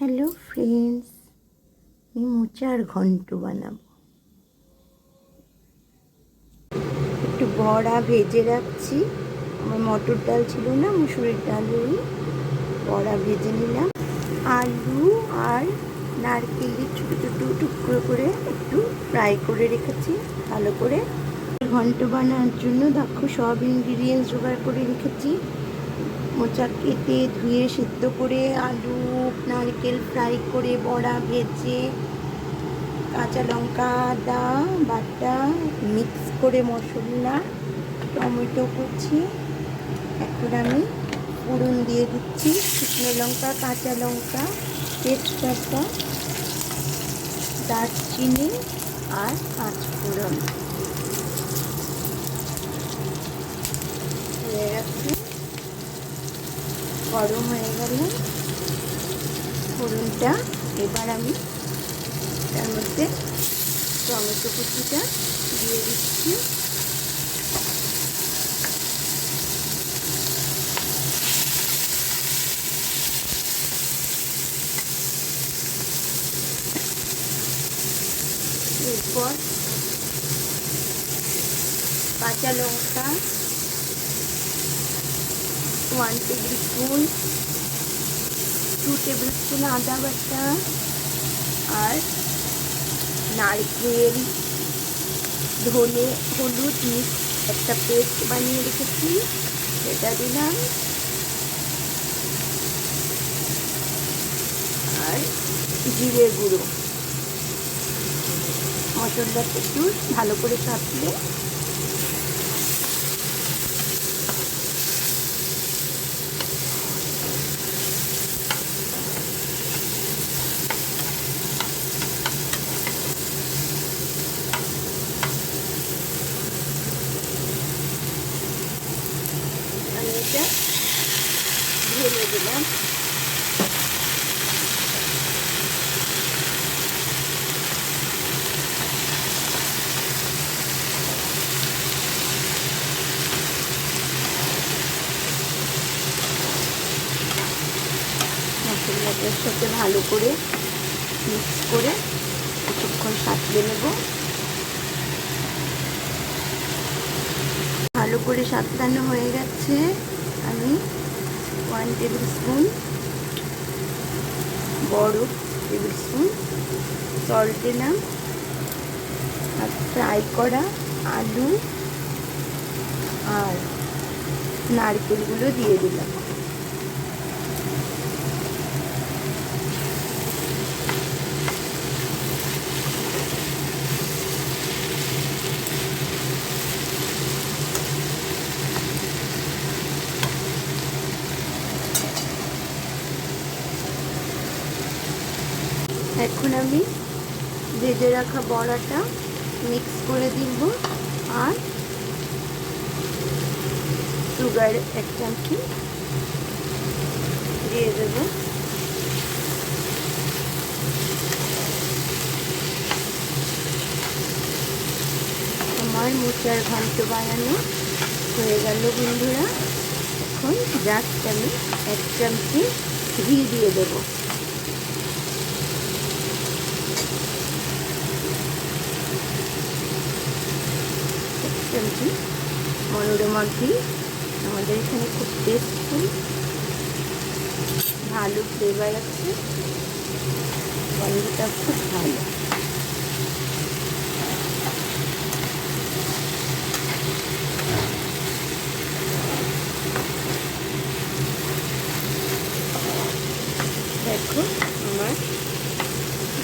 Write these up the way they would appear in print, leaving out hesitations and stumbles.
Hello friends, আমি মোচার ঘন্ট বানাবো। একটু বড়া ভেজে রাখছি। আমার মটর ডাল ছিল না, মুসুরির ডালেরই বড়া ভেজে নিলাম। আলু আর নারকেলের ছোটো ছোটো টুকরো করে একটু ফ্রাই করে রেখেছি ভালো করে। ঘন্ট বানানোর জন্য দেখো সব ইনগ্রিডিয়েন্টস জোগাড় করে রেখেছি। মোচা কেটে ধুয়ে সিদ্ধ করে, আলু নারকেল ফ্রাই করে, বড়া ভেজে, কাঁচা লঙ্কা আদা বাটা মিক্স করে মশলা, টমেটো কুচি। এখন আমি ফোড়ন দিয়ে দিচ্ছি শুকনো লঙ্কা, কাঁচা লঙ্কা, তেজপাতা, দারচিনি আর পাঁচফোড়ন হয়ে গেছে। গরম হয়ে গেল ফোড়নটা। এবার আমি তার মধ্যে টমেটো কুচিটা দিয়ে দিচ্ছি। এরপর কাঁচা লঙ্কা 1 টেবিল স্পুন, 2 টেবিল স্পুন আদা বাটা আর নারকেল, ধনে, হলুদ মিক্স একটা পেস্ট বানিয়ে রেখেছি, সেটা দিলাম। আর জিরে গুঁড়ো। মশলাটা একটু ভালো করে কাটলে আমি এটা ঢেলে দিলাম। মশলাটার সাথে ভালো করে মিক্স করে কিছুক্ষণ সাঁতলে নেব। ভালো করে সাঁতলানো হয়ে গেছে। আমি 1 টেবিল স্পুন বড় টেবিল স্পুন সল্ট দিলাম আর ফ্রাই করা আলু আর নারকেলগুলো দিয়ে দিলাম। এখন আমি ভেজে রাখা বড়াটা মিক্স করে দিব আর সুগার 1 চামচি দিয়ে দেব। আমার মোচার ঘন্ট বানানো হয়ে গেল বন্ধুরা। এখন জাস্ট আমি 1 চামচি ঘি দিয়ে দেব। চামচি মনোরমা ঘি, আমাদের এখানে খুব টেস্টফুল, ভালো ফ্লেভার আছে, গন্ধটা খুব ভালো। দেখো আমার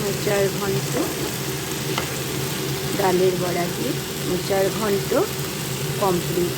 মোচার ঘন্ট, ডালের বড়া দিয়ে মোচার ঘন্ট কমপ্লিট।